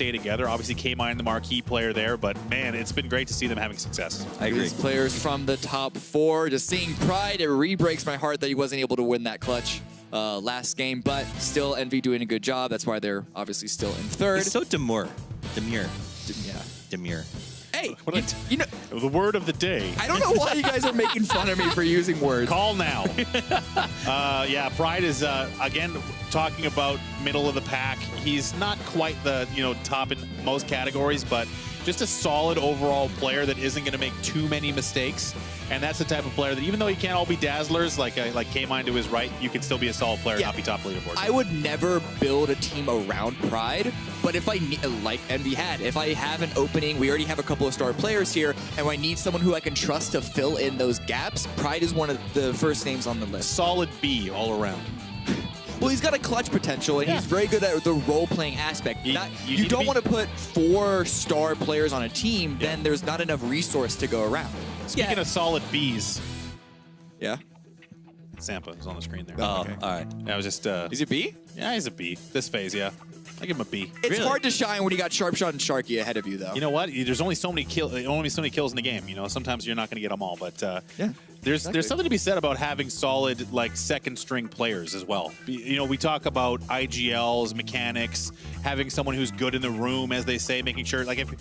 stay together. Obviously, K-Mine, the marquee player there, but man, it's been great to see them having success. I agree. These players from the top 4, just seeing Pride, it re-breaks my heart that he wasn't able to win that clutch last game, but still Envy doing a good job. That's why they're obviously still in 3rd. He's so demure. Yeah. Demure. Hey, What you know, the word of the day. I don't know why you guys are making fun of me for using words. Call now. Yeah, Pride is, again, talking about middle of the pack. He's not quite the, top in most categories, but just a solid overall player that isn't going to make too many mistakes. And that's the type of player that even though you can't all be dazzlers, like K-Mine to his right, you can still be a solid player and not be top leaderboard. I would never build a team around Pride, but if I need, like Envy had, if I have an opening, we already have a couple of star players here, and I need someone who I can trust to fill in those gaps, Pride is one of the first names on the list. Solid B all around. Well, he's got a clutch potential, and he's very good at the role-playing aspect. You don't want to put 4-star players on a team, then there's not enough resource to go around. Speaking of solid Bs, Yeah? Zampa is on the screen there. Oh, Okay. all right. Yeah, I was just... Is it B? Yeah, he's a B. This phase, yeah. I give him a B. It's Really? hard to shine when you got Sharpshot and Sharky ahead of you, though. You know what? There's only so many kills in the game. Sometimes you're not going to get them all, but there's something to be said about having solid second string players as well. We talk about IGLs, mechanics, having someone who's good in the room, as they say, making sure even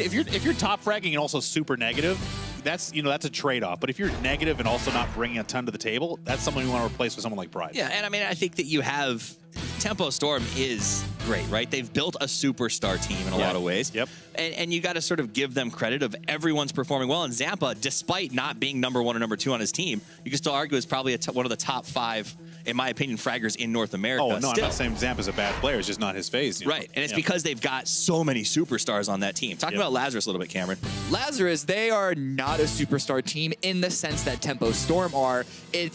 if you're top fragging and also super negative, that's a trade-off. But if you're negative and also not bringing a ton to the table, that's someone you want to replace with someone like Pride. Yeah, and I mean, I think that you have Tempo Storm is great, right? They've built a superstar team in a lot of ways. Yep. And you got to sort of give them credit of everyone's performing well. And Zampa, despite not being number 1 or number 2 on his team, you can still argue is probably one of the top 5, in my opinion, fraggers in North America. Oh, no, still. I'm not saying Zampa's a bad player. It's just not his phase. Right, and it's because they've got so many superstars on that team. Talking about Lazarus a little bit, Cameron. Lazarus, they are not a superstar team in the sense that Tempo Storm are. I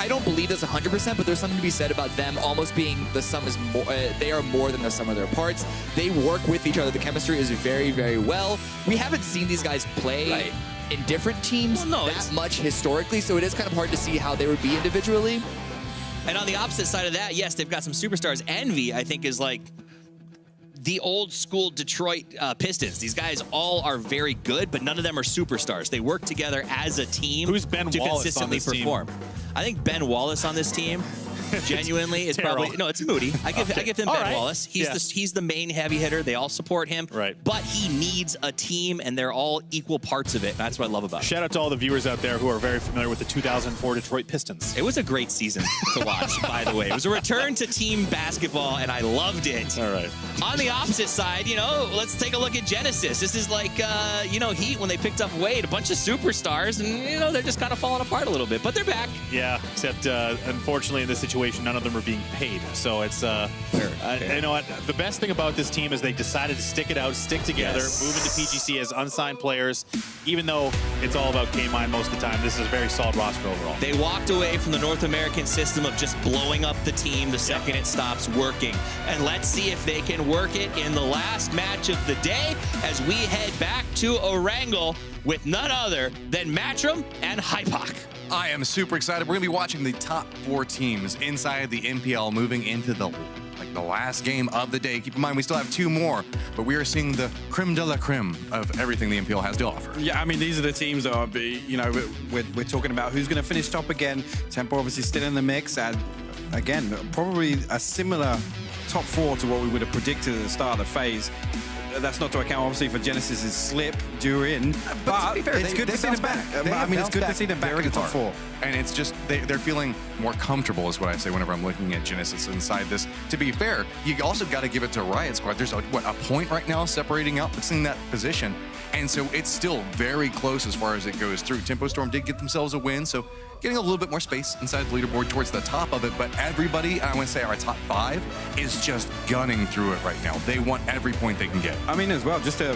don't believe this 100%, but there's something to be said about them almost being the sum is more. They are more than the sum of their parts. They work with each other. The chemistry is very, very well. We haven't seen these guys play in different teams that much historically, so it is kind of hard to see how they would be individually. And on the opposite side of that, yes, they've got some superstars. Envy, I think, is like the old school Detroit Pistons. These guys all are very good, but none of them are superstars. They work together as a team. Who's Ben to Wallace consistently on this perform. I think Ben Wallace on this team genuinely is probably it's Moody. I give him Ben Wallace. He's the main heavy hitter. They all support him. Right. But he needs a team, and they're all equal parts of it. That's what I love about it. Shout out to all the viewers out there who are very familiar with the 2004 Detroit Pistons. It was a great season to watch, by the way. It was a return to team basketball, and I loved it. All right. On the opposite side, let's take a look at Genesis. This is like, Heat when they picked up Wade, a bunch of superstars, and, they're just kind of falling apart a little bit. But they're back. Yeah, except, unfortunately, in this situation, none of them are being paid. So it's, you know what? The best thing about this team is they decided to stick it out, stick together, move into PGC as unsigned players. Even though it's all about K-Mine most of the time, this is a very solid roster overall. They walked away from the North American system of just blowing up the team the second it stops working. And let's see if they can work it in the last match of the day as we head back to Orangel with none other than Matchroom and Hypoc. I am super excited. We're going to be watching the top 4 teams inside the NPL moving into the last game of the day. Keep in mind, we still have 2 more, but we are seeing the creme de la creme of everything the NPL has to offer. Yeah, I mean, these are the teams that are, we're talking about who's going to finish top again. Tempo obviously still in the mix, and again, probably a similar top 4 to what we would have predicted at the start of the phase. That's not to account, obviously, for Genesis's slip during, but to be fair, it's good to see them back. It's good to see them back in the top 4. And it's just, they're feeling more comfortable, is what I say whenever I'm looking at Genesis inside this. To be fair, you also got to give it to Riot Squad. There's, a point right now separating out between that position. And so it's still very close as far as it goes through. Tempo Storm did get themselves a win, so getting a little bit more space inside the leaderboard towards the top of it. But everybody, I want to say our top 5, is just gunning through it right now. They want every point they can get. I mean, as well, just a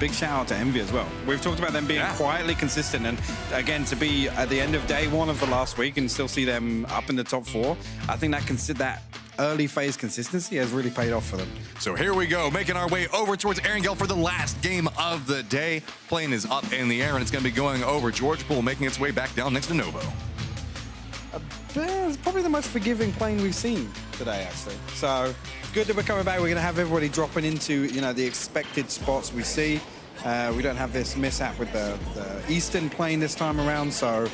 big shout out to Envy as well. We've talked about them being quietly consistent, and again, to be at the end of day 1 of the last week and still see them up in the top 4, I think that early phase consistency has really paid off for them. So here we go, making our way over towards Erangel for the last game of the day. Plane is up in the air, and it's going to be going over George Pool, making its way back down next to Novo. It's probably the most forgiving plane we've seen. today, actually. So it's good that we're coming back. We're going to have everybody dropping into, the expected spots we see. We don't have this mishap with the Eastern plane this time around, so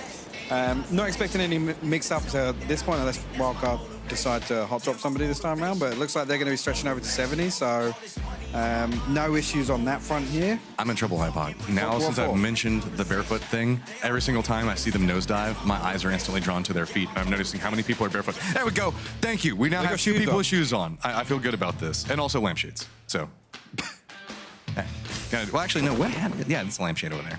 not expecting any mix-ups at this point unless Wildcard decide to hot drop somebody this time around, but it looks like they're going to be stretching over to 70, so no issues on that front here. I'm in trouble, Hypod. Now, since I've mentioned the barefoot thing, every single time I see them nosedive, my eyes are instantly drawn to their feet. I'm noticing how many people are barefoot. There we go. Thank you. We now have 2 people with shoes on. I feel good about this. And also lampshades. So, well, actually, no. What? Yeah, it's a lampshade over there.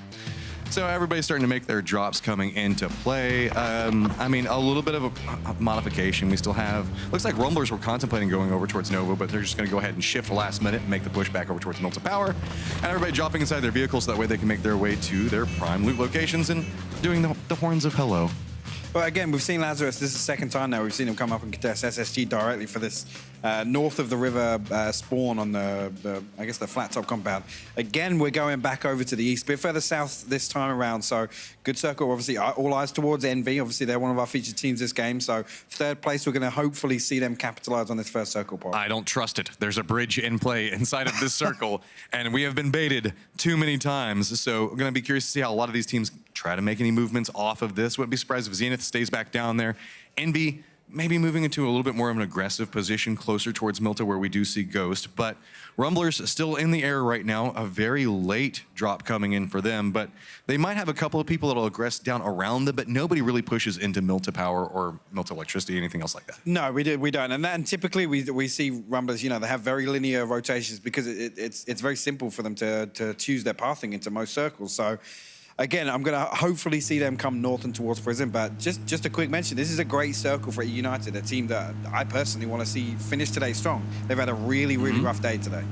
So everybody's starting to make their drops coming into play. I mean, a little bit of a modification we still have. Looks like Rumblers were contemplating going over towards Nova, but they're just going to go ahead and shift last minute and make the push back over towards Milta Power. And everybody dropping inside their vehicles so that way they can make their way to their prime loot locations and doing the horns of hello. But again, we've seen Lazarus. This is the second time now we've seen him come up and contest SSG directly for this north of the river spawn on the I guess the flat top compound. Again, we're going back over to the east, a bit further south this time around. So good circle. Obviously, all eyes towards Envy. Obviously, they're one of our featured teams this game. So third place, we're going to hopefully see them capitalize on this first circle part. I don't trust it. There's a bridge in play inside of this circle, and we have been baited too many times. So we're going to be curious to see how a lot of these teams try to make any movements off of this. Wouldn't be surprised if Zenith stays back down there. Envy maybe moving into a little bit more of an aggressive position closer towards Milta where we do see Ghost, but Rumblers still in the air right now. A very late drop coming in for them, but they might have a couple of people that'll aggress down around them, but nobody really pushes into Milta Power or Milta Electricity, anything else like that. No, we don't. And typically we see Rumblers, they have very linear rotations because it's very simple for them to choose their pathing into most circles. So again, I'm going to hopefully see them come north and towards Prison, but just a quick mention, this is a great circle for United, a team that I personally want to see finish today strong. They've had a really rough day today.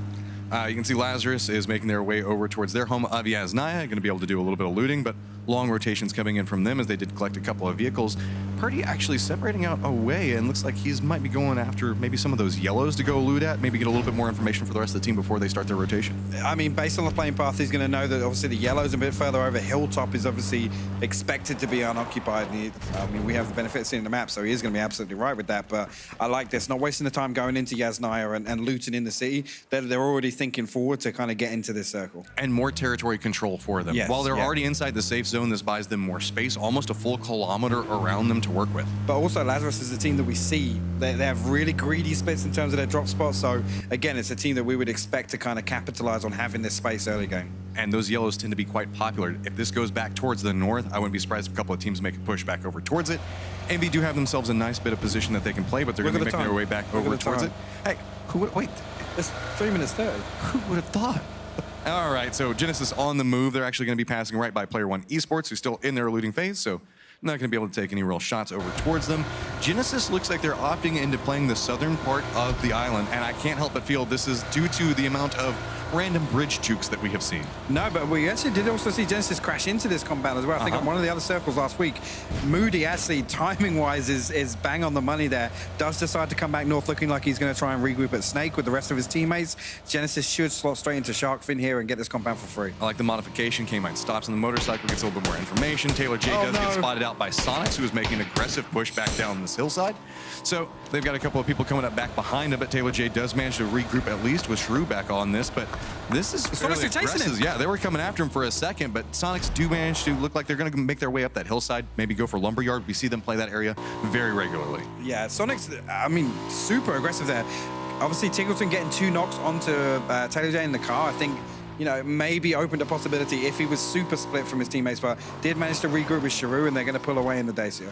You can see Lazarus is making their way over towards their home of Yasnaya, going to be able to do a little bit of looting, but long rotations coming in from them as they did collect a couple of vehicles. Purdy actually separating out away, and looks like he's might be going after maybe some of those yellows to go loot at, maybe get a little bit more information for the rest of the team before they start their rotation. I mean, based on the playing path, he's going to know that obviously the yellows a bit further over. Hilltop is obviously expected to be unoccupied. And we have the benefit of seeing the map, so he is going to be absolutely right with that. But I like this, not wasting the time going into Yasnaya and looting in the city. They're already thinking forward to kind of get into this circle. And more territory control for them. Yes, while they're already inside the safe zone, this buys them more space, almost a full kilometer around them to work with. But also Lazarus is a team that we see. They have really greedy splits in terms of their drop spots. So again, it's a team that we would expect to kind of capitalize on having this space early game. And those yellows tend to be quite popular. If this goes back towards the north, I wouldn't be surprised if a couple of teams make a push back over towards it. Envy do have themselves a nice bit of position that they can play, but they're going to be making their way back over towards it. Hey, who would, wait. It's 3 minutes 30. Who would have thought? All right, so Genesis on the move. They're actually going to be passing right by Player One Esports, who's still in their looting phase, so not going to be able to take any real shots over towards them. Genesis looks like they're opting into playing the southern part of the island, and I can't help but feel this is due to the amount of random bridge jukes that we have seen. No, but we actually did also see Genesis crash into this compound as well. I think on one of the other circles last week, Moody actually, timing-wise, is bang on the money there. Does decide to come back north, looking like he's going to try and regroup at Snake with the rest of his teammates. Genesis should slot straight into Sharkfin here and get this compound for free. I like the modification. K-Mite stops on the motorcycle, gets a little bit more information. Taylor J does get spotted out by Sonics, who is making an aggressive push back down this hillside. So they've got a couple of people coming up back behind him, but Taylor J does manage to regroup at least with Shrew back on this, but this is fairly aggressive. Yeah, they were coming after him for a second, but Sonics do manage to look like they're going to make their way up that hillside, maybe go for Lumberyard. We see them play that area very regularly. Yeah, Sonics, I mean, super aggressive there. Obviously, Tiggleton getting 2 knocks onto Taylor J in the car, I think, maybe opened a possibility if he was super split from his teammates, but did manage to regroup with Shrew, and they're going to pull away in the Dacia.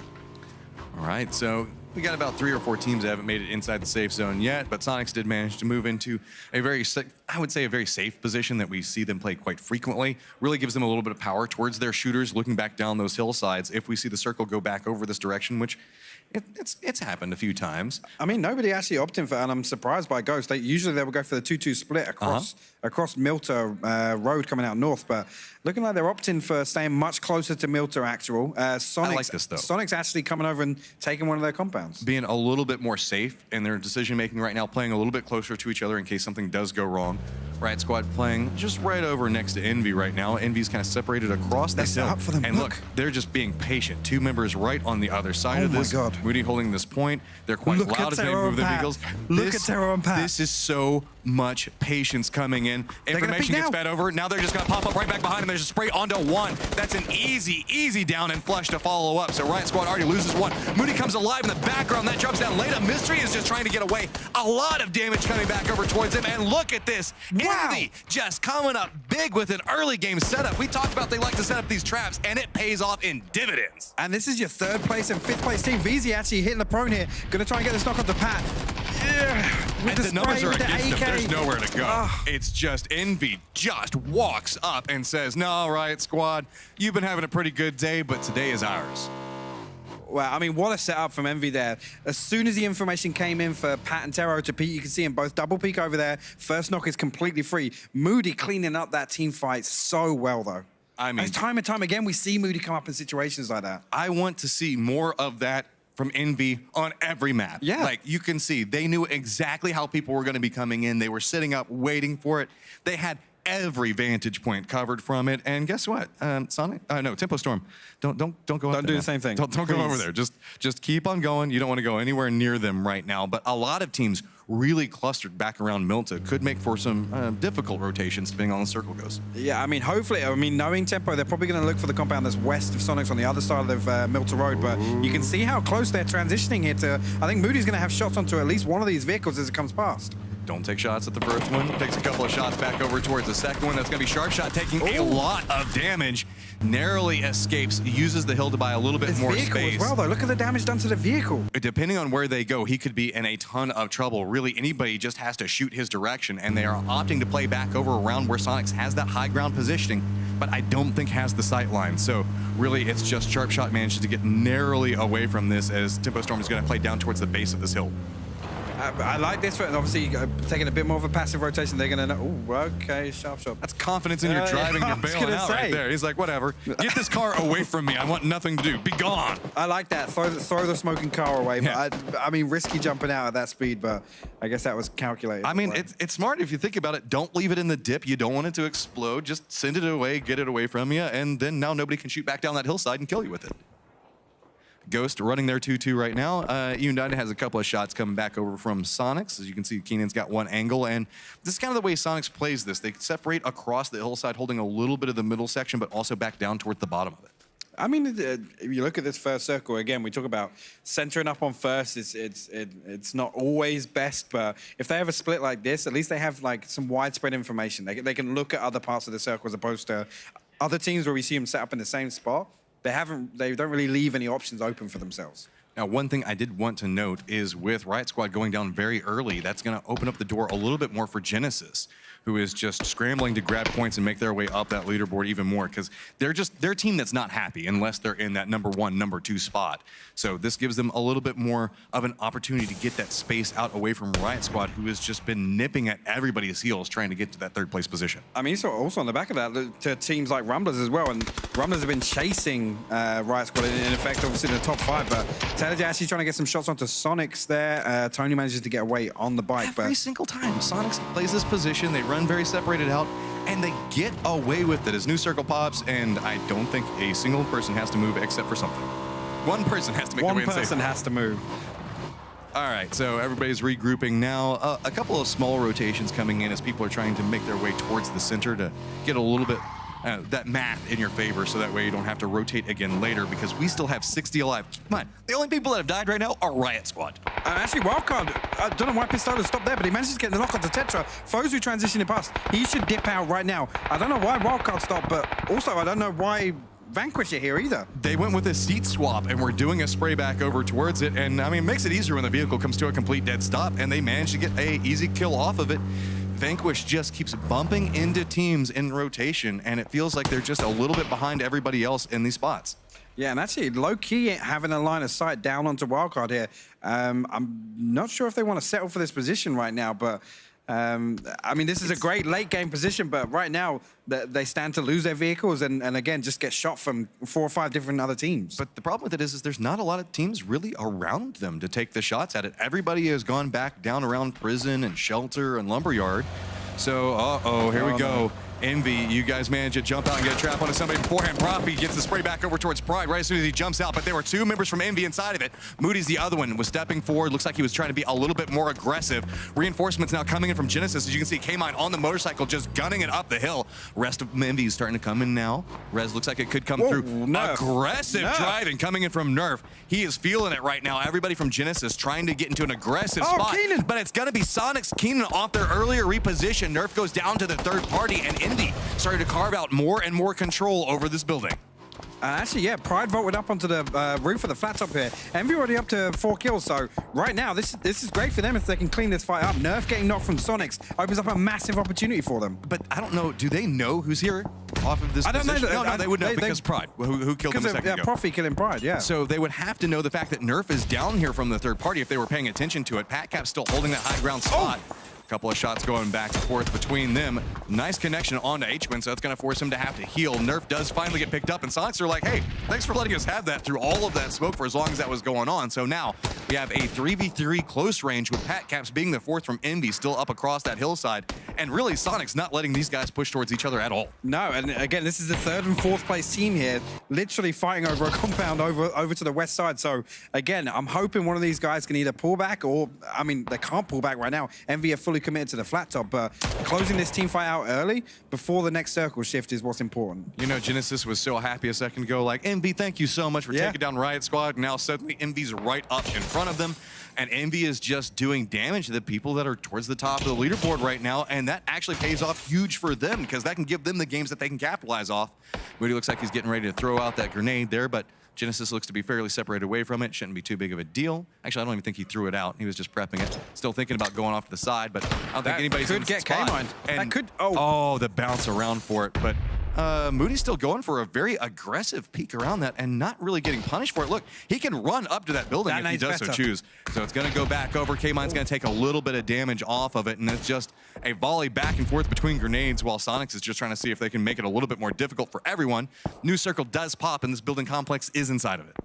All right, so we got about 3 or 4 teams that haven't made it inside the safe zone yet, but Sonics did manage to move into a very, I would say, a very safe position that we see them play quite frequently. Really gives them a little bit of power towards their shooters looking back down those hillsides if we see the circle go back over this direction, which it's happened a few times. I mean, nobody actually opted for, and I'm surprised by Ghost. Usually they would go for the 2-2 split across Milta Road coming out north, but looking like they're opting for staying much closer to Milta actual. Sonics, I like this, though. Sonics actually coming over and taking one of their compounds. Being a little bit more safe in their decision-making right now, playing a little bit closer to each other in case something does go wrong. Riot Squad playing just right over next to Envy right now. Envy's kind of separated across the hill. Up for them. And look, they're just being patient. 2 members right on the other side of this. Oh my God. Moody holding this point. They're quite Look loud at as they Terror move the and Pat. vehicles. Look at Terror and Pat. This is so much patience coming in. gonna Information peek gets now. fed over. Now they're just going to pop up right back behind him. There's a spray onto 1. That's an easy down and flush to follow up. So Riot Squad already loses 1. Moody comes alive in the background. That drops down. Leda Mystery is just trying to get away. A lot of damage coming back over towards him. And look at this. Wow. Envy just coming up big with an early game setup. We talked about they like to set up these traps, and it pays off in dividends. And this is your 3rd place and 5th place team. VZ actually hitting the prone here. Gonna try and get this knock off the Pat. Yeah, And the numbers are against them. There's AK. nowhere to go. Ah. It's just Envy just walks up and says, no, Riot Squad, you've been having a pretty good day, but today is ours. Well, I mean, what a setup from Envy there. As soon as the information came in for Pat and Tero to peek, you can see them both double peek over there. First knock is completely free. Moody cleaning up that team fight so well, though. I mean, as time and time again, we see Moody come up in situations like that. I want to see more of that from Envy on every map. Yeah. Like, you can see, they knew exactly how people were going to be coming in. They were sitting up, waiting for it. They had every vantage point covered from it. And guess what? Sonic? No, Tempo Storm. Don't go up there. Don't do the same thing. Don't go Please. over there. Just keep on going. You don't want to go anywhere near them right now. But a lot of teams really clustered back around Milta. Could make for some difficult rotations depending on the circle goes. Yeah, I mean, hopefully, knowing Tempo, they're probably going to look for the compound that's west of Sonic's on the other side of Milta Road, but you can see how close they're transitioning here to, I think Moody's going to have shots onto at least one of these vehicles as it comes past. Don't take shots at the first one. Takes a couple of shots back over towards the second one. That's going to be Sharp Shot taking a lot of damage. Narrowly escapes, uses the hill to buy a little bit His more vehicle space. as well, though. Look at the damage done to the vehicle. Depending on where they go, he could be in a ton of trouble. Really, anybody just has to shoot his direction, and they are opting to play back over around where Sonics has that high ground positioning, but I don't think has the sight line. So really, it's just Sharp Shot manages to get narrowly away from this as Tempo Storm is going to play down towards the base of this hill. I like this, but obviously taking a bit more of a passive rotation, they're going to know, oh, okay, Sharp Shot. That's confidence in your driving. I You're was bailing gonna out say. right there. He's like, whatever. Get this car away from me. I want nothing to do. Be gone. I like that. Throw the smoking car away. Yeah. But I mean, risky jumping out at that speed, but I guess that was calculated. I mean, it's smart if you think about it. Don't leave it in the dip. You don't want it to explode. Just send it away, get it away from you, and then now nobody can shoot back down that hillside and kill you with it. Ghost running their 2-2 right now. United has a couple of shots coming back over from Sonics. As you can see, Keenan's got one angle, and this is kind of the way Sonics plays this. They separate across the hillside, holding a little bit of the middle section, but also back down toward the bottom of it. I mean, if you look at this first circle again, we talk about centering up on first. It's not always best, but if they have a split like this, at least they have like some widespread information. They can look at other parts of the circle as opposed to other teams where we see them set up in the same spot. They don't really leave any options open for themselves. Now, one thing I did want to note is with Riot Squad going down very early, that's going to open up the door a little bit more for Genesis, who is just scrambling to grab points and make their way up that leaderboard even more, because they're a team that's not happy unless they're in that number 1, number 2 spot. So this gives them a little bit more of an opportunity to get that space out away from Riot Squad, who has just been nipping at everybody's heels trying to get to that 3rd place position. I mean, so also on the back of that, to teams like Rumblers as well, and Rumblers have been chasing Riot Squad in effect, obviously in the top 5, but Taylor actually trying to get some shots onto Sonics there. Tony manages to get away on the bike. Every single time Sonics plays this position, they run very separated out, and they get away with it as new circle pops, and I don't think a single person has to move except for something. One person has to make their way in safe. One person has to move. All right, so everybody's regrouping now. A couple of small rotations coming in as people are trying to make their way towards the center to get a little bit that math in your favor, so that way you don't have to rotate again later, because we still have 60 alive. Come on, the only people that have died right now are Riot Squad. Actually, Wildcard, I don't know why Pistola stopped there, but he managed to get the knock onto Tetra. Fozu transitioning past. He should dip out right now. I don't know why Wildcard stopped, but also I don't know why Vanquish are here either. They went with a seat swap, and we're doing a spray back over towards it, and I mean, it makes it easier when the vehicle comes to a complete dead stop, and they manage to get a easy kill off of it. Vanquish just keeps bumping into teams in rotation, and it feels like they're just a little bit behind everybody else in these spots. Yeah, and actually, low-key having a line of sight down onto Wildcard here. I'm not sure if they want to settle for this position right now, but I mean, this is a great late-game position, but right now, they stand to lose their vehicles and again, just get shot from 4 or 5 different other teams. But the problem with it is there's not a lot of teams really around them to take the shots at it. Everybody has gone back down around Prison and Shelter and Lumberyard. So, uh-oh, here we go. Envy, you guys managed to jump out and get a trap onto somebody beforehand. Profi gets the spray back over towards Pride right as soon as he jumps out, but there were two members from Envy inside of it. Moody's the other one, was stepping forward. Looks like he was trying to be a little bit more aggressive. Reinforcements now coming in from Genesis. As you can see, K-Mine on the motorcycle just gunning it up the hill. Rest of Envy is starting to come in now. Rez looks like it could come through. Nerf. Aggressive Nerf. driving coming in from Nerf. He is feeling it right now. Everybody from Genesis trying to get into an aggressive spot. Keenan. But it's going to be Sonic's Keenan off their earlier reposition. Nerf goes down to the third party, and Envy started to carve out more and more control over this building. Actually, yeah, Pride vaulted up onto the roof of the flat top here. Envy already up to 4 kills, so right now, this is great for them if they can clean this fight up. Nerf getting knocked from Sonics opens up a massive opportunity for them. But I don't know, do they know who's here off of this I don't know. position? No, they would know because Pride, who killed them a second ago. Profi killing Pride, yeah. So they would have to know the fact that Nerf is down here from the third party if they were paying attention to it. PatCap's still holding that high ground spot. A couple of shots going back and forth between them. Nice connection onto H-Win, so that's going to force him to have to heal. Nerf does finally get picked up, and Sonics are like, hey, thanks for letting us have that through all of that smoke for as long as that was going on. So now we have a 3v3 close range with PatCaps being the fourth from Envy still up across that hillside. And really, Sonics not letting these guys push towards each other at all. No, and again, this is the third and fourth place team here, literally fighting over a compound over to the west side. So again, I'm hoping one of these guys can either pull back or, I mean, they can't pull back right now. Envy are fully committed to the flat top, but closing this team fight out early before the next circle shift is what's important. You know, Genesis was so happy a second ago, like, Envy, thank you so much for taking down Riot Squad. Now suddenly Envy's right up in front of them, and Envy is just doing damage to the people that are towards the top of the leaderboard right now, and that actually pays off huge for them because that can give them the games that they can capitalize off. Moody looks like he's getting ready to throw out that grenade there, but Genesis looks to be fairly separated away from it. Shouldn't be too big of a deal. Actually, I don't even think he threw it out. He was just prepping it. Still thinking about going off to the side, but I don't think anybody's in the get spot. K-Mine. That could, oh, the bounce around for it. But Moody's still going for a very aggressive peek around that and not really getting punished for it. Look, he can run up to that building if he does so choose. So it's going to go back over. K-Mine's going to take a little bit of damage off of it, and it's just a volley back and forth between grenades while Sonics is just trying to see if they can make it a little bit more difficult for everyone. New circle does pop, and this building complex is inside of it.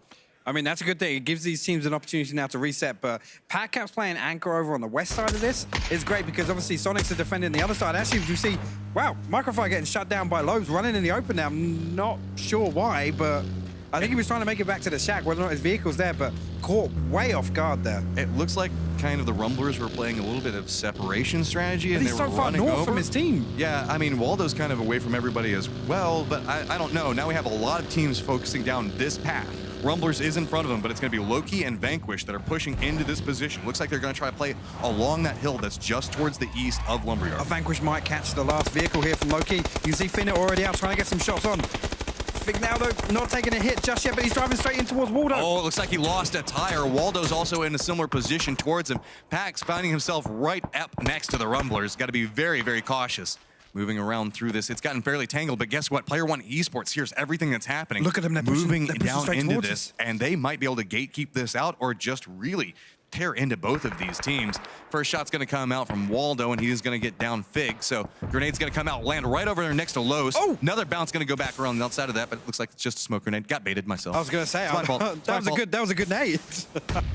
I mean, that's a good thing. It gives these teams an opportunity now to reset, but PatCap's playing anchor over on the west side of this is great because obviously Sonics are defending the other side. Actually, you see, wow, Microfire getting shut down by Lobes, running in the open now. I'm not sure why, but I think he was trying to make it back to the shack, whether or not his vehicle's there, but caught way off guard there. It looks like kind of the Rumblers were playing a little bit of separation strategy, and he's they were so far running north over from his team. Yeah, I mean, Waldo's kind of away from everybody as well, but I don't know. Now we have a lot of teams focusing down this path. Rumblers is in front of them, but it's going to be Loki and Vanquish that are pushing into this position. Looks like they're going to try to play along that hill that's just towards the east of Lumberyard. Vanquish might catch the last vehicle here from Loki. You can see Finna already out trying to get some shots on. Fig now, though, not taking a hit just yet, but he's driving straight in towards Waldo. Oh, it looks like he lost a tire. Waldo's also in a similar position towards him. Pax finding himself right up next to the Rumblers. Got to be very, very cautious. Moving around through this, it's gotten fairly tangled, but guess what? Player One Esports hears everything that's happening. Look at them, they're moving pushing down into this, us. and they might be able to gatekeep this out or just really tear into both of these teams. First shot's going to come out from Waldo, and he is going to get down Fig. So grenade's going to come out, land right over there next to Lowe's. Oh! Another bounce going to go back around the outside of that, but it looks like it's just a smoke grenade. Got baited myself. I was going to say, It's my fault. that was a good nade.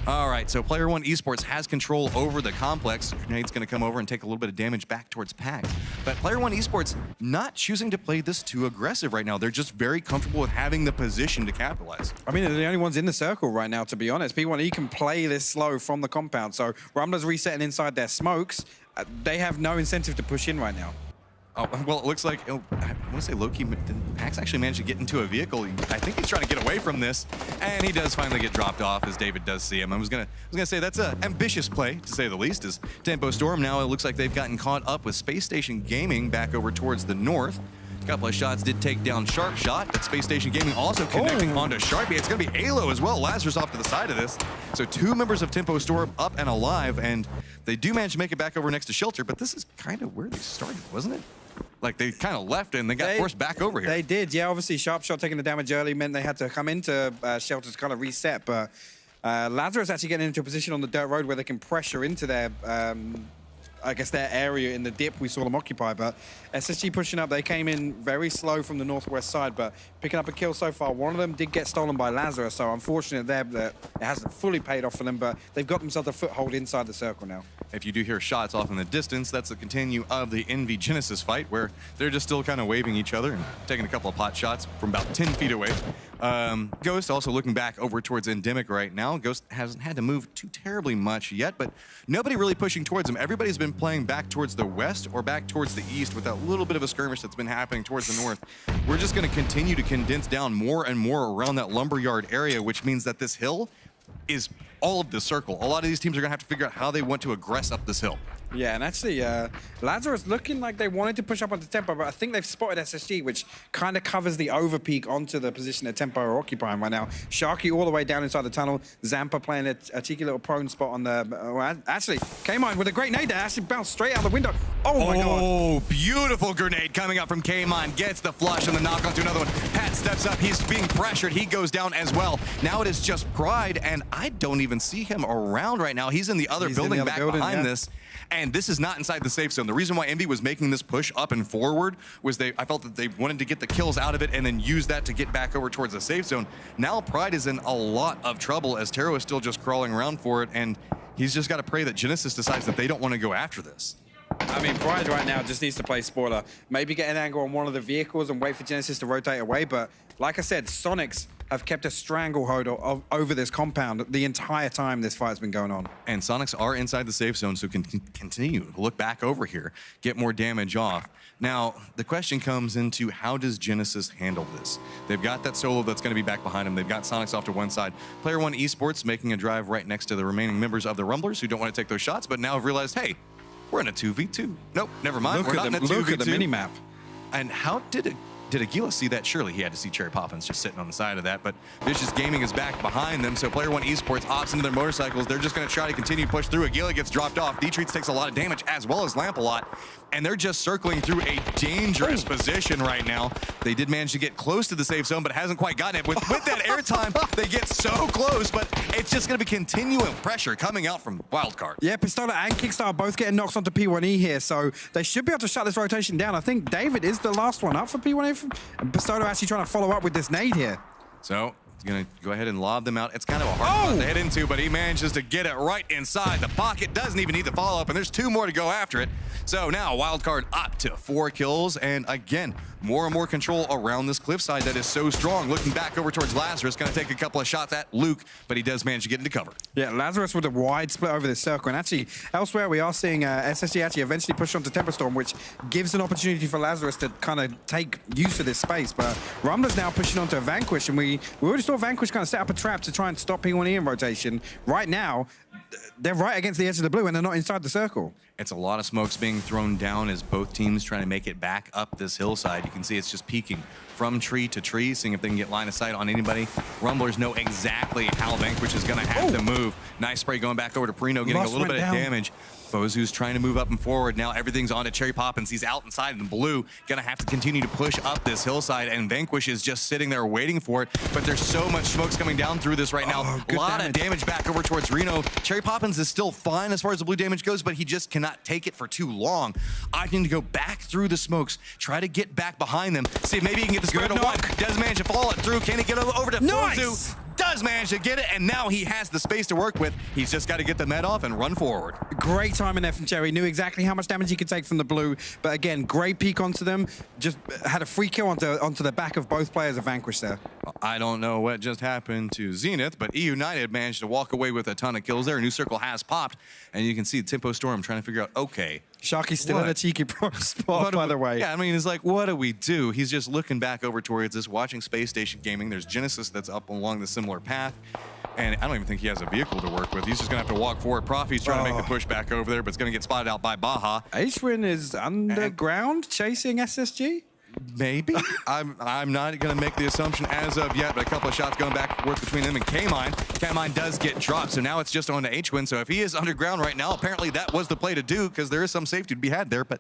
All right, so Player One Esports has control over the complex. Grenade's going to come over and take a little bit of damage back towards Pax. But Player One Esports not choosing to play this too aggressive right now. They're just very comfortable with having the position to capitalize. I mean, they're the only ones in the circle right now, to be honest. P1E can play this slow from the compound, so Rumblers resetting inside their smokes. They have no incentive to push in right now. Oh, well, it looks like, I want to say Loki, Pax actually managed to get into a vehicle. I think he's trying to get away from this, and he does finally get dropped off as David does see him. I was gonna say that's an ambitious play, to say the least, as Tempo Storm now, it looks like they've gotten caught up with Space Station Gaming back over towards the north. A couple of shots did take down Sharp Shot, but Space Station Gaming also connecting onto Sharpie. It's going to be Halo as well. Lazarus off to the side of this. So two members of Tempo Storm up and alive, and they do manage to make it back over next to Shelter, but this is kind of where they started, wasn't it? Like, they kind of left and they got forced back over here. They did, yeah. Obviously, Sharp Shot taking the damage early meant they had to come into Shelter to kind of reset, but Lazarus actually getting into a position on the dirt road where they can pressure into their I guess their area in the dip we saw them occupy, but SSG pushing up, they came in very slow from the northwest side, but picking up a kill so far. One of them did get stolen by Lazarus, so unfortunate there that it hasn't fully paid off for them, but they've got themselves a foothold inside the circle now. If you do hear shots off in the distance, that's the continue of the Envy Genesis fight, where they're just still kind of waving each other and taking a couple of pot shots from about 10 feet away. Ghost also looking back over towards Endemic right now. Ghost hasn't had to move too terribly much yet, but nobody really pushing towards him. Everybody's been playing back towards the west or back towards the east with that little bit of a skirmish that's been happening towards the north. We're just going to continue to condense down more and more around that lumberyard area, which means that this hill is all of the circle. A lot of these teams are going to have to figure out how they want to aggress up this hill. Yeah, and actually, Lazarus looking like they wanted to push up onto Tempo, but I think they've spotted SSG, which kind of covers the overpeak onto the position that Tempo are occupying right now. Sharky all the way down inside the tunnel. Zampa playing a cheeky little prone spot on the... actually, K-Mine with a great nade there. Actually bounced straight out the window. Oh, my God. Oh, beautiful grenade coming up from K-Mine. Gets the flush and the knock onto another one. Pat steps up. He's being pressured. He goes down as well. Now it is just Pride, and I don't even see him around right now. He's in the other building back behind this. And this is not inside the safe zone. The reason why Envy was making this push up and forward was I felt that they wanted to get the kills out of it and then use that to get back over towards the safe zone. Now Pride is in a lot of trouble as Taro is still just crawling around for it, and he's just got to pray that Genesis decides that they don't want to go after this. I mean, Pride right now just needs to play spoiler. Maybe get an angle on one of the vehicles and wait for Genesis to rotate away. But like I said, Sonics have kept a stranglehold over this compound the entire time this fight's been going on. And Sonics are inside the safe zone, so can continue to look back over here, get more damage off. Now, the question comes into how does Genesis handle this? They've got that solo that's going to be back behind them. They've got Sonics off to one side. Player 1 Esports making a drive right next to the remaining members of the Rumblers who don't want to take those shots, but now have realized, hey, we're in a 2v2. Nope, never mind. We're not in a 2v2. Look at the minimap. And how did Aguila see that? Surely he had to see Cherry Poppins just sitting on the side of that, but Vicious Gaming is back behind them, so Player 1 Esports opts into their motorcycles. They're just going to try to continue to push through. Aguila gets dropped off. D-Treats takes a lot of damage, as well as Lamp a lot, and they're just circling through a dangerous position right now. They did manage to get close to the safe zone, but hasn't quite gotten it. With that airtime, they get so close, but it's just going to be continuing pressure coming out from Wildcard. Yeah, Pistola and Kickstar both getting knocks onto P1E here, so they should be able to shut this rotation down. I think David is the last one up for P1E. And Pistola actually trying to follow up with this nade here. So he's going to go ahead and lob them out. It's kind of a hard spot to head into, but he manages to get it right inside the pocket. Doesn't even need the follow-up, and there's 2 more to go after it. So now Wildcard up to 4 kills, and again, more and more control around this cliffside that is so strong. Looking back over towards Lazarus, going to take a couple of shots at Luke, but he does manage to get into cover. Yeah, Lazarus with a wide split over this circle, and actually elsewhere we are seeing SSG actually eventually push onto Temper Storm, which gives an opportunity for Lazarus to kind of take use of this space. But Rumblers now pushing onto a Vanquish, and we already saw Vanquish kind of set up a trap to try and stop P1E in rotation. Right now, they're right against the edge of the blue, and they're not inside the circle. It's a lot of smokes being thrown down as both teams trying to make it back up this hillside. You can see it's just peeking from tree to tree, seeing if they can get line of sight on anybody. Rumblers know exactly how Vanquish is going to have to move. Nice spray going back over to Perino, getting a little bit of damage. Fozu's trying to move up and forward. Now everything's onto Cherry Poppins. He's out inside in blue. Gonna have to continue to push up this hillside, and Vanquish is just sitting there waiting for it. But there's so much smokes coming down through this right now. A lot of damage back over towards Reno. Cherry Poppins is still fine as far as the blue damage goes, but he just cannot take it for too long. I need to go back through the smokes, try to get back behind them, see if maybe he can get the spread to 1. Does manage to follow it through. Can he get over to Fozu? Does manage to get it, and now he has the space to work with. He's just got to get the med off and run forward. Great time in there from Cherry. Knew exactly how much damage he could take from the blue, but again, great peek onto them. Just had a free kill onto the back of both players of Vanquish there. I don't know what just happened to Zenith, but E United managed to walk away with a ton of kills there. A new circle has popped, and you can see Tempo Storm trying to figure out, okay, Sharky's still in a cheeky spot, by the way. Yeah, I mean, it's like, what do we do? He's just looking back over towards this, watching Space Station Gaming. There's Genesis that's up along the similar path, and I don't even think he has a vehicle to work with. He's just going to have to walk forward. Profi's trying to make the push back over there, but it's going to get spotted out by Baja. H-Win is underground chasing SSG? Maybe. I'm not going to make the assumption as of yet, but a couple of shots going back and forth between them and K-Mine. K-Mine does get dropped, so now it's just on to H-Win. So if he is underground right now, apparently that was the play to do, because there is some safety to be had there, but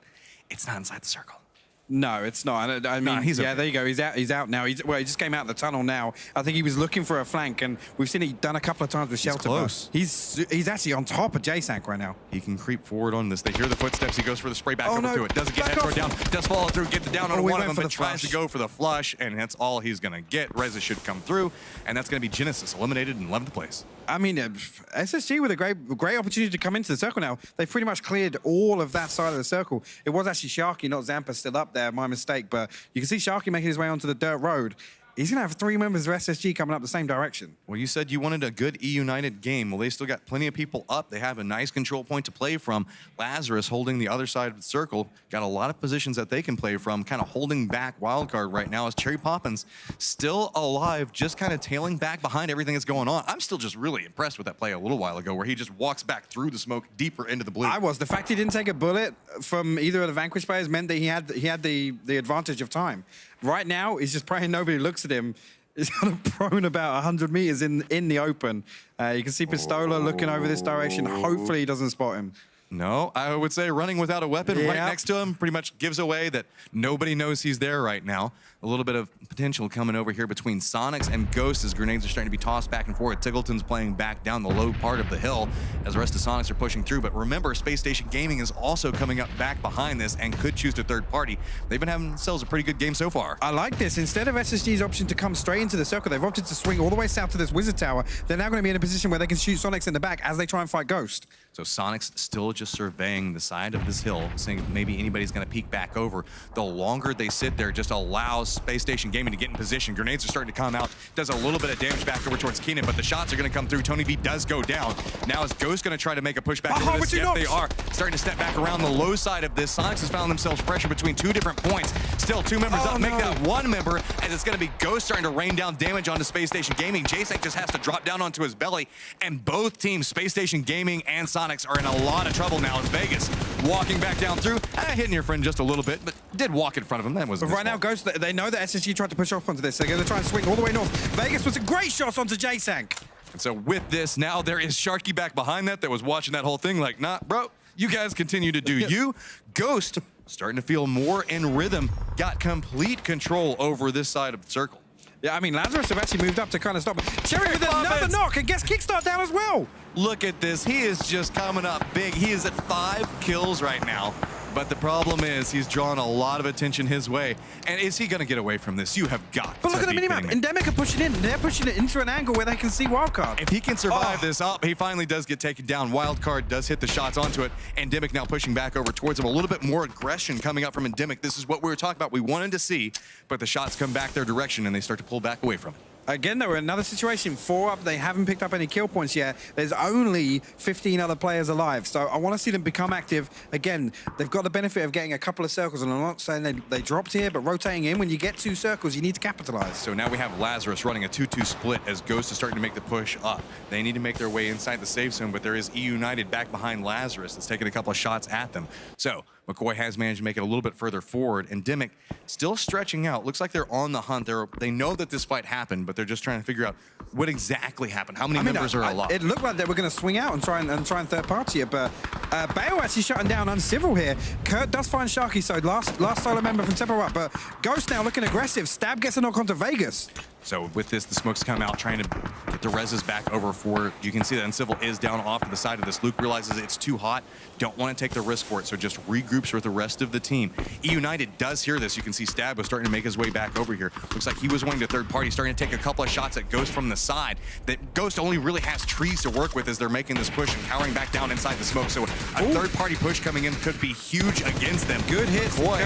it's not inside the circle. No, it's not. I mean, there you go. He's out. He's out now. He just came out of the tunnel now. I think he was looking for a flank, and we've seen it done a couple of times with Shelter. Close. He's actually on top of J-Sank right now. He can creep forward on this. They hear the footsteps. He goes for the spray back over to it. Doesn't get Back headshot down. Does follow through. Get the down on one of them, but tries to go for the flush, and that's all he's going to get. Reza should come through, and that's going to be Genesis eliminated in 11th place. I mean, SSG with a great opportunity to come into the circle now. They've pretty much cleared all of that side of the circle. It was actually Sharky, not Zampa, still up there. My mistake. But you can see Sharky making his way onto the dirt road. He's going to have 3 members of SSG coming up the same direction. Well, you said you wanted a good E-United game. Well, they still got plenty of people up. They have a nice control point to play from. Lazarus holding the other side of the circle. Got a lot of positions that they can play from, kind of holding back wildcard right now as Cherry Poppins still alive, just kind of tailing back behind everything that's going on. I'm still just really impressed with that play a little while ago where he just walks back through the smoke deeper into the blue. I was. The fact he didn't take a bullet from either of the Vanquish players meant that he had the advantage of time. Right now, he's just praying nobody looks at him. He's kind of prone about 100 meters in the open. You can see Pistola looking over this direction. Hopefully he doesn't spot him. No, I would say running without a weapon right next to him pretty much gives away that nobody knows he's there right now. A little bit of potential coming over here between Sonics and Ghosts as grenades are starting to be tossed back and forth. Tiggleton's playing back down the low part of the hill as the rest of Sonics are pushing through. But remember, Space Station Gaming is also coming up back behind this and could choose to third party. They've been having themselves a pretty good game so far. I like this. Instead of SSG's option to come straight into the circle, they've opted to swing all the way south to this Wizard Tower. They're now going to be in a position where they can shoot Sonics in the back as they try and fight Ghost. So Sonics still just surveying the side of this hill, seeing if maybe anybody's going to peek back over. The longer they sit there just allows Space Station Gaming to get in position. Grenades are starting to come out. Does a little bit of damage back over towards Keenan, but the shots are going to come through. Tony V does go down. Now is Ghost going to try to make a push back over this? Yes, they are. Starting to step back around the low side of this. Sonics has found themselves pressure between 2 different points. Still 2 members up. Make that 1 member, and it's going to be Ghost starting to rain down damage onto Space Station Gaming. J-Sank just has to drop down onto his belly, and both teams, Space Station Gaming and Sonics, are in a lot of trouble now as Vegas walking back down through. Hitting your friend just a little bit, but did walk in front of him. That wasn't But right now, Ghost, they know that SSG tried to push off onto this. They're going to try and swing all the way north. Vegas was a great shot onto J-Sank. And so with this, now there is Sharky back behind that was watching that whole thing like, nah, bro, you guys continue to do you. Ghost starting to feel more in rhythm, got complete control over this side of the circle. Yeah, I mean, Lazarus have actually moved up to kind of stop it. Cherry with another knock and gets Kickstart down as well. Look at this. He is just coming up big. He is at 5 kills right now. But the problem is he's drawn a lot of attention his way. And is he going to get away from this? You have got But look at the minimap. Endemic are pushing in. They're pushing it into an angle where they can see Wildcard. If he can survive this up, he finally does get taken down. Wildcard does hit the shots onto it. Endemic now pushing back over towards him. A little bit more aggression coming up from Endemic. This is what we were talking about. We wanted to see, but the shots come back their direction and they start to pull back away from it. Again, though, another situation, 4 up. They haven't picked up any kill points yet. There's only 15 other players alive. So I want to see them become active. Again, they've got the benefit of getting a couple of circles. And I'm not saying they dropped here, but rotating in, when you get 2 circles, you need to capitalize. So now we have Lazarus running a 2-2 split as Ghost is starting to make the push up. They need to make their way inside the safe zone, but there is E-United back behind Lazarus that's taking a couple of shots at them. So McCoy has managed to make it a little bit further forward, and Dimmick still stretching out. Looks like they're on the hunt. They know that this fight happened, but they're just trying to figure out what exactly happened. How many members are alive? It looked like they were going to swing out and try and third party it, but Bale actually shutting down Uncivil here. Kurt does find Sharky, so last solo member from Tempo up, but Ghost now looking aggressive. Stab gets a knock onto Vegas. So with this, the smokes come out trying to get the reses back over for, you can see that Uncivil is down off to the side of this. Luke realizes it's too hot, don't want to take the risk for it, so just regroups with the rest of the team. E-United does hear this. You can see Stab was starting to make his way back over here. Looks like he was wanting to third party, starting to take a couple of shots at Ghost from the side. That Ghost only really has trees to work with as they're making this push and powering back down inside the smoke. So a third party push coming in could be huge against them. Good hits. Boy,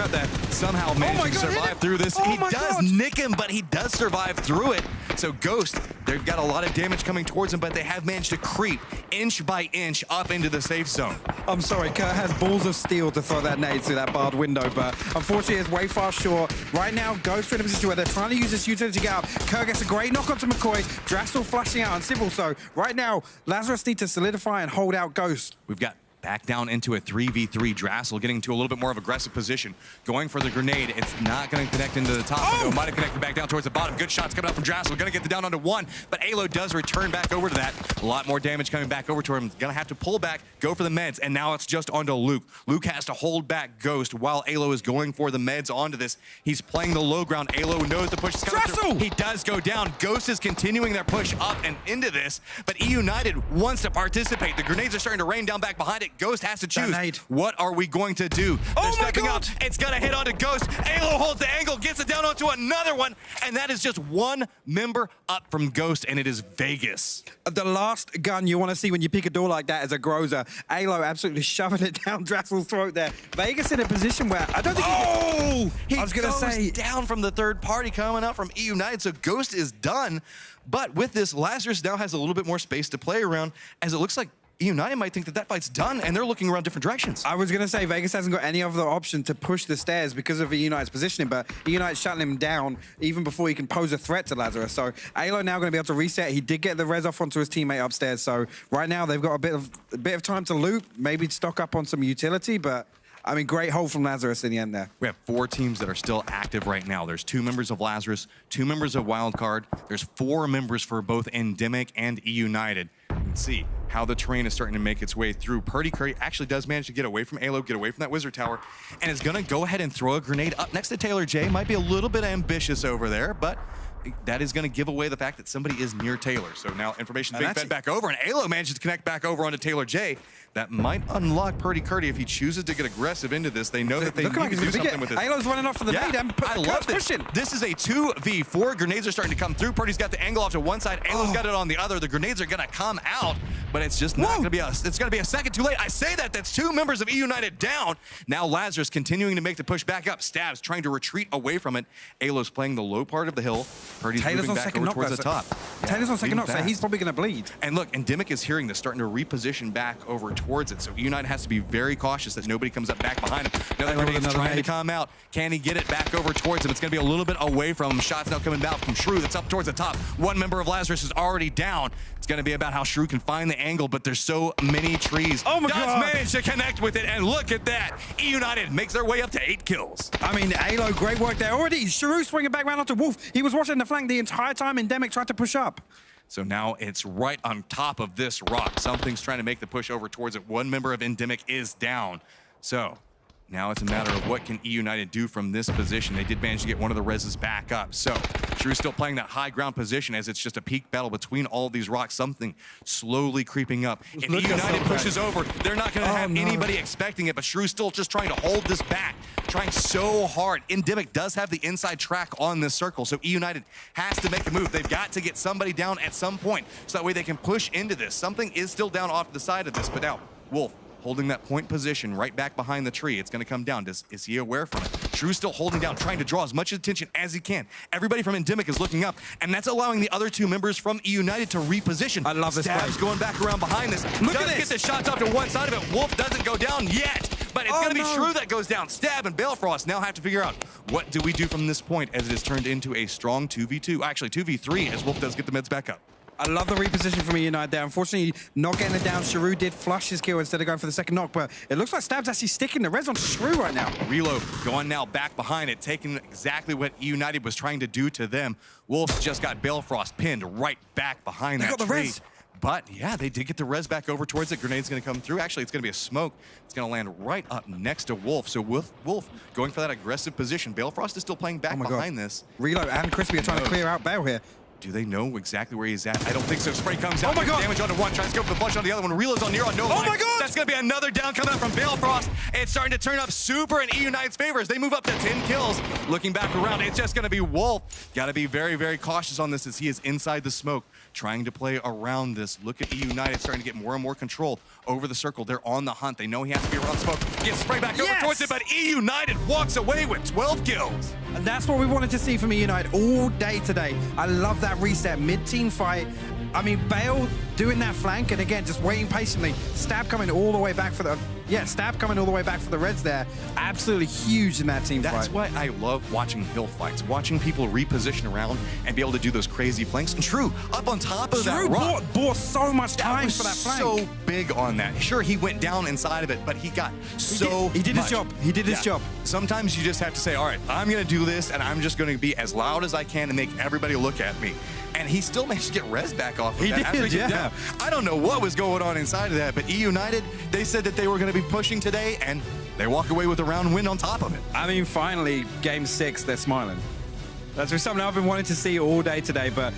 somehow managed to survive through this. He does nick him, but he does survive through it. So Ghost, they've got a lot of damage coming towards him, but they have managed to creep inch by inch up into the safe zone. I'm sorry, Kurt has balls of steel to throw that nade through that barred window, but unfortunately it's way far short. Right now, Ghost are in a position where they're trying to use this utility to get out. Kurt gets a great knock onto McCoy. Drassel flashing out on Civil, so right now, Lazarus need to solidify and hold out Ghost. We've got Back down into a 3v3. Drassel getting into a little bit more of aggressive position. Going for the grenade. It's not going to connect into the top. Oh! It might have connected back down towards the bottom. Good shots coming up from Drassel. Going to get the down onto one, but Alo does return back over to that. A lot more damage coming back over to him. Going to have to pull back, go for the meds, and now it's just onto Luke. Luke has to hold back Ghost while Alo is going for the meds onto this. He's playing the low ground. Alo knows the push is coming through. He does go down. Ghost is continuing their push up and into this, but E United wants to participate. The grenades are starting to rain down back behind it. Ghost has to choose. What are we going to do? They're stepping up. It's going to hit onto Ghost. Alo holds the angle, gets it down onto another one, and that is just one member up from Ghost, and it is Vegas. The last gun you want to see when you pick a door like that as a Groza. Alo absolutely shoving it down Drassel's throat there. Vegas in a position where I don't think I was going to say down from the third party coming up from E United, so Ghost is done. But with this, Lazarus now has a little bit more space to play around, as it looks like E United might think that that fight's done, and they're looking around different directions. I was going to say Vegas hasn't got any other option to push the stairs because of E United's positioning, but E United's shutting him down even before he can pose a threat to Lazarus. So Alo now going to be able to reset. He did get the res off onto his teammate upstairs, so right now they've got a bit of time to loot, maybe stock up on some utility, but I mean, great hold from Lazarus in the end there. We have 4 teams that are still active right now. There's 2 members of Lazarus, 2 members of Wildcard. There's 4 members for both Endemic and E United. You can see how the terrain is starting to make its way through. Purdy Curry actually does manage to get away from Alo, get away from that Wizard Tower, and is going to go ahead and throw a grenade up next to Taylor J. Might be a little bit ambitious over there, but that is going to give away the fact that somebody is near Taylor. So now information being fed back over, and Alo manages to connect back over onto Taylor J. That might unlock Purdy Curdy if he chooses to get aggressive into this. They know that they need to do something with this. Alo's running off for the nade. I love this. This is a 2v4. Grenades are starting to come through. Purdy's got the angle off to one side. Alo's got it on the other. The grenades are going to come out, but it's just not going to be it's going to be a second too late. I say that. That's 2 members of E United down. Now Lazarus continuing to make the push back up. Stabs trying to retreat away from it. Alo's playing the low part of the hill. Purdy's moving back over towards the top. Taylor's on second knock, so he's probably going to bleed. And look, Endemic is hearing this, starting to reposition back over towards it. So E United has to be very cautious that nobody comes up back behind him. Another grenade's trying to come out. Can he get it back over towards him? It's going to be a little bit away from him. Shots now coming back from Shrew. That's up towards the top. 1 member of Lazarus is already down. It's going to be about how Shrew can find the angle, but there's so many trees. Oh my God. Manage to connect with it, and look at that. E United makes their way up to 8 kills. I mean, Alo, great work there already. Shrew swinging back around onto Wolf. He was watching the flank the entire time. Endemic tried to push up. So now it's right on top of this rock. Something's trying to make the push over towards it. 1 member of Endemic is down. So now it's a matter of what can E United do from this position. They did manage to get one of the reses back up. So Drew's still playing that high ground position as it's just a peak battle between all of these rocks. Something slowly creeping up. If E United pushes over, they're not going to have anybody expecting it, but Shrew's still just trying to hold this back, trying so hard. Endemic does have the inside track on this circle, so E United has to make the move. They've got to get somebody down at some point, so that way they can push into this. Something is still down off the side of this, but now Wolf holding that point position right back behind the tree. It's going to come down. Is he aware from it? Drew's still holding down, trying to draw as much attention as he can. Everybody from Endemic is looking up, and that's allowing the other 2 members from E United to reposition. I love this. Stabs going back around behind this. Look at this. Get the shots off to one side of it. Wolf doesn't go down yet, but it's going to be Shrew that goes down. Stab and Balefrost now have to figure out what do we do from this point as it is turned into a strong 2v2. Actually, 2v3 as Wolf does get the meds back up. I love the reposition from E United there. Unfortunately, not getting it down. Shrew did flush his kill instead of going for the second knock, but it looks like Stab's actually sticking the res on Shrew right now. Reload going now back behind it, taking exactly what E United was trying to do to them. Wolf just got Balefrost pinned right back behind that tree. They got the res. But yeah, they did get the res back over towards it. Grenade's going to come through. Actually, it's going to be a smoke. It's going to land right up next to Wolf. So Wolf going for that aggressive position. Balefrost is still playing back behind this. Reload and Crispy are trying to clear out Bale here. Do they know exactly where he's at? I don't think so. Spray comes out. Oh my God. Damage onto one. Tries to go for the flush on the other one. Reloads on Nero. No line. Oh my God. That's going to be another down coming out from Balefrost. It's starting to turn up super in E United's favor as they move up to 10 kills. Looking back around, it's just going to be Wolf. Got to be very, very cautious on this as he is inside the smoke, trying to play around this. Look at E United starting to get more and more control over the circle. They're on the hunt. They know he has to be around smoke. Gets sprayed back over towards it, but E United walks away with 12 kills. And that's what we wanted to see from E United all day today. I love that reset. Mid-team fight. I mean, Bale doing that flank, and again, just waiting patiently. Stab coming all the way back for the... Yeah, Stab coming all the way back for the Reds there. Absolutely huge in that team fight. That's why I love watching hill fights, watching people reposition around and be able to do those crazy flanks. And True, up on top of that rock. bought so much time for that flank. So big on that. Sure, he went down inside of it, but he got He did his job. He did his job. Sometimes you just have to say, all right, I'm going to do this, and I'm just going to be as loud as I can and make everybody look at me. And he still managed to get Rez back off of that after he went down. I don't know what was going on inside of that, but E United, they said that they were going to be pushing today, and they walk away with a round win on top of it. I mean, finally, Game 6, they're smiling. That's something I've been wanting to see all day today, but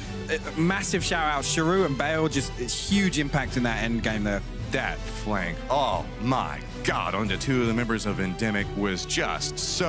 massive shout-out. Sharu and Bale, just huge impact in that end game there. That flank, oh my God, onto two of the members of Endemic was just so